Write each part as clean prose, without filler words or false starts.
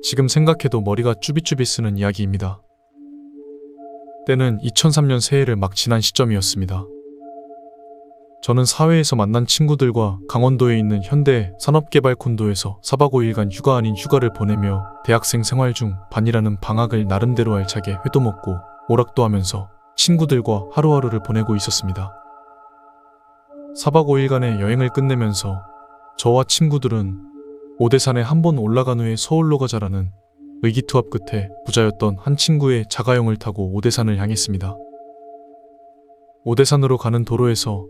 지금 생각해도 머리가 쭈빗쭈빗 쓰는 이야기입니다. 때는 2003년 새해를 막 지난 시점이었습니다. 저는 사회에서 만난 친구들과 강원도에 있는 현대 산업개발콘도에서 4박 5일간 휴가 아닌 휴가를 보내며 대학생 생활 중 반이라는 방학을 나름대로 알차게 회도 먹고 오락도 하면서 친구들과 하루하루를 보내고 있었습니다. 4박 5일간의 여행을 끝내면서 저와 친구들은 오대산에 한 번 올라간 후에 서울로 가자라는 의기투합 끝에 부자였던 한 친구의 자가용을 타고 오대산을 향했습니다. 오대산으로 가는 도로에서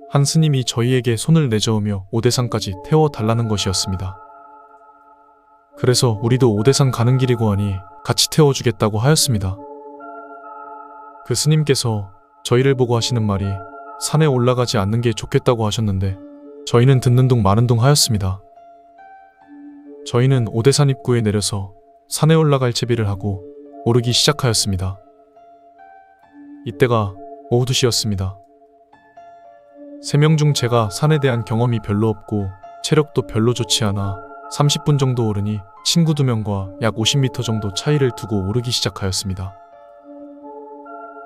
한 스님이 저희에게 손을 내저으며 오대산까지 태워달라는 것이었습니다. 그래서 우리도 오대산 가는 길이고 하니 같이 태워주겠다고 하였습니다. 그 스님께서 저희를 보고 하시는 말이 산에 올라가지 않는 게 좋겠다고 하셨는데 저희는 듣는 둥 마는 둥 하였습니다. 저희는 오대산 입구에 내려서 산에 올라갈 채비를 하고 오르기 시작하였습니다. 이때가 오후 2시였습니다. 3명 중 제가 산에 대한 경험이 별로 없고 체력도 별로 좋지 않아 30분 정도 오르니 친구 2명과 약 50m 정도 차이를 두고 오르기 시작하였습니다.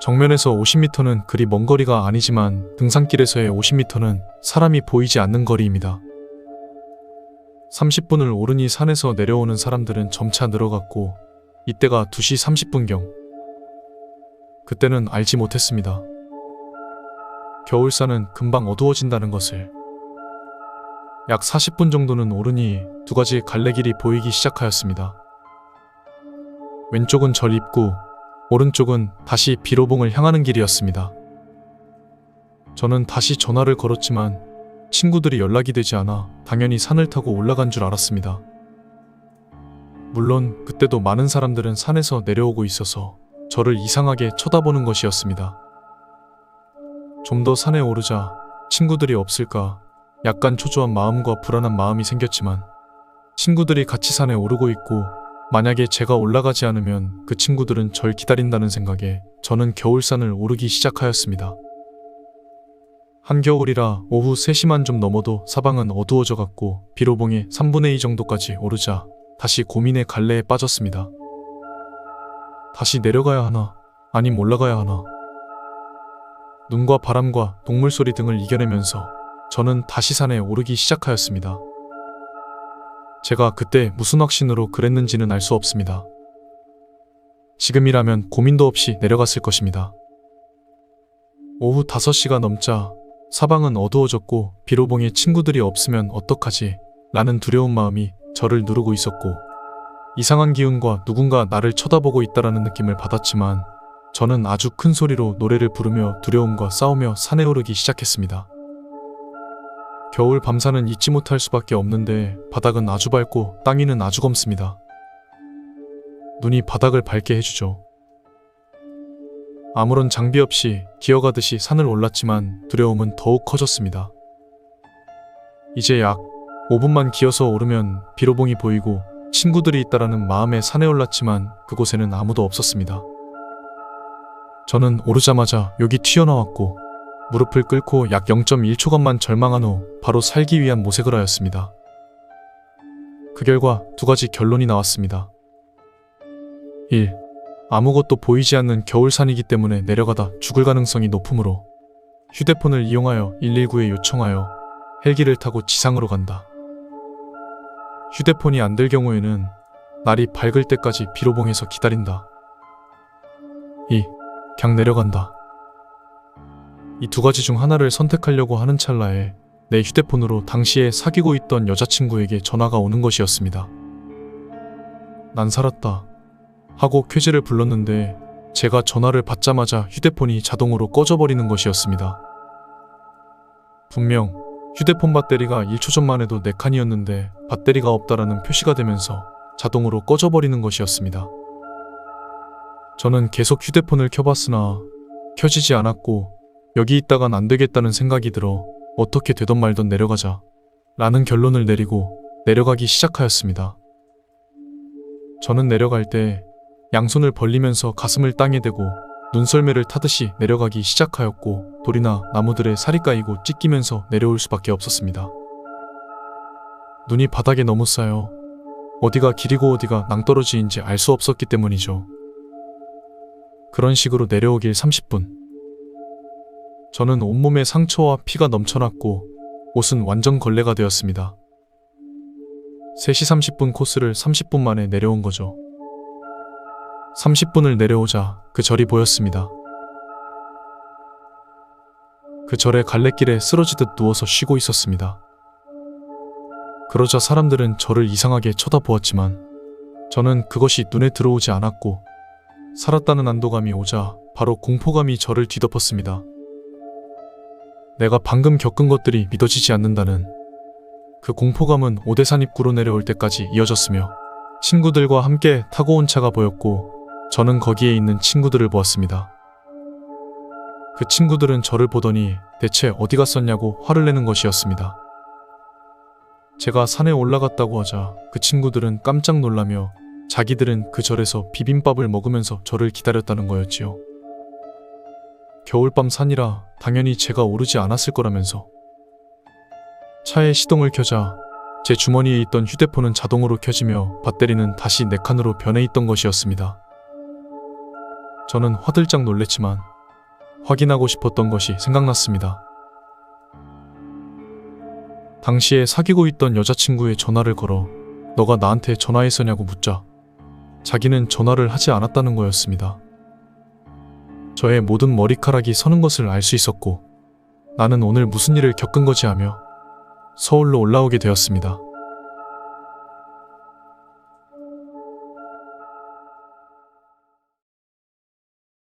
정면에서 50m는 그리 먼 거리가 아니지만 등산길에서의 50m는 사람이 보이지 않는 거리입니다. 30분을 오르니 산에서 내려오는 사람들은 점차 늘어갔고 이때가 2시 30분경. 그때는 알지 못했습니다. 겨울산은 금방 어두워진다는 것을. 약 40분 정도는 오르니 2가지 갈래길이 보이기 시작하였습니다. 왼쪽은 절 입구, 오른쪽은 다시 비로봉을 향하는 길이었습니다. 저는 다시 전화를 걸었지만 친구들이 연락이 되지 않아 당연히 산을 타고 올라간 줄 알았습니다. 물론 그때도 많은 사람들은 산에서 내려오고 있어서 저를 이상하게 쳐다보는 것이었습니다. 좀 더 산에 오르자 친구들이 없을까 약간 초조한 마음과 불안한 마음이 생겼지만 친구들이 같이 산에 오르고 있고 만약에 제가 올라가지 않으면 그 친구들은 절 기다린다는 생각에 저는 겨울산을 오르기 시작하였습니다. 한겨울이라 오후 3시만 좀 넘어도 사방은 어두워져 갔고 비로봉의 3분의 2 정도까지 오르자 다시 고민의 갈래에 빠졌습니다. 다시 내려가야 하나 아님 올라가야 하나. 눈과 바람과 동물 소리 등을 이겨내면서 저는 다시 산에 오르기 시작하였습니다. 제가 그때 무슨 확신으로 그랬는지는 알 수 없습니다. 지금이라면 고민도 없이 내려갔을 것입니다. 오후 5시가 넘자 사방은 어두워졌고 비로봉에 친구들이 없으면 어떡하지? 라는 두려운 마음이 저를 누르고 있었고 이상한 기운과 누군가 나를 쳐다보고 있다라는 느낌을 받았지만 저는 아주 큰 소리로 노래를 부르며 두려움과 싸우며 산에 오르기 시작했습니다. 겨울 밤산은 잊지 못할 수밖에 없는데 바닥은 아주 밝고 땅 위는 아주 검습니다. 눈이 바닥을 밝게 해주죠. 아무런 장비 없이 기어가듯이 산을 올랐지만 두려움은 더욱 커졌습니다. 이제 약 5분만 기어서 오르면 비로봉이 보이고 친구들이 있다라는 마음에 산에 올랐지만 그곳에는 아무도 없었습니다. 저는 오르자마자 욕이 튀어나왔고 무릎을 꿇고 약 0.1초간만 절망한 후 바로 살기 위한 모색을 하였습니다. 그 결과 2가지 결론이 나왔습니다. 1. 아무것도 보이지 않는 겨울산이기 때문에 내려가다 죽을 가능성이 높으므로 휴대폰을 이용하여 119에 요청하여 헬기를 타고 지상으로 간다. 휴대폰이 안 될 경우에는 날이 밝을 때까지 비로봉에서 기다린다. 2. 그냥 내려간다. 이 2가지 중 하나를 선택하려고 하는 찰나에 내 휴대폰으로 당시에 사귀고 있던 여자친구에게 전화가 오는 것이었습니다. 난 살았다 하고 쾌재를 불렀는데 제가 전화를 받자마자 휴대폰이 자동으로 꺼져버리는 것이었습니다. 분명 휴대폰 배터리가 1초 전만 해도 4칸이었는데 배터리가 없다라는 표시가 되면서 자동으로 꺼져버리는 것이었습니다. 저는 계속 휴대폰을 켜봤으나 켜지지 않았고 여기 있다간 안 되겠다는 생각이 들어 어떻게 되던 말던 내려가자 라는 결론을 내리고 내려가기 시작하였습니다. 저는 내려갈 때 양손을 벌리면서 가슴을 땅에 대고 눈썰매를 타듯이 내려가기 시작하였고 돌이나 나무들에 살이 까이고 찢기면서 내려올 수밖에 없었습니다. 눈이 바닥에 너무 쌓여 어디가 길이고 어디가 낭떠러지인지 알 수 없었기 때문이죠. 그런 식으로 내려오길 30분. 저는 온몸에 상처와 피가 넘쳐났고 옷은 완전 걸레가 되었습니다. 3시 30분 코스를 30분 만에 내려온 거죠. 30분을 내려오자 그 절이 보였습니다. 그 절의 갈래길에 쓰러지듯 누워서 쉬고 있었습니다. 그러자 사람들은 저를 이상하게 쳐다보았지만 저는 그것이 눈에 들어오지 않았고 살았다는 안도감이 오자 바로 공포감이 저를 뒤덮었습니다. 내가 방금 겪은 것들이 믿어지지 않는다는 그 공포감은 오대산 입구로 내려올 때까지 이어졌으며 친구들과 함께 타고 온 차가 보였고 저는 거기에 있는 친구들을 보았습니다. 그 친구들은 저를 보더니 대체 어디 갔었냐고 화를 내는 것이었습니다. 제가 산에 올라갔다고 하자 그 친구들은 깜짝 놀라며 자기들은 그 절에서 비빔밥을 먹으면서 저를 기다렸다는 거였지요. 겨울밤 산이라 당연히 제가 오르지 않았을 거라면서. 차에 시동을 켜자 제 주머니에 있던 휴대폰은 자동으로 켜지며 배터리는 다시 4칸으로 변해 있던 것이었습니다. 저는 화들짝 놀랬지만 확인하고 싶었던 것이 생각났습니다. 당시에 사귀고 있던 여자친구의 전화를 걸어 너가 나한테 전화했었냐고 묻자 자기는 전화를 하지 않았다는 거였습니다. 저의 모든 머리카락이 서는 것을 알 수 있었고 나는 오늘 무슨 일을 겪은 거지 하며 서울로 올라오게 되었습니다.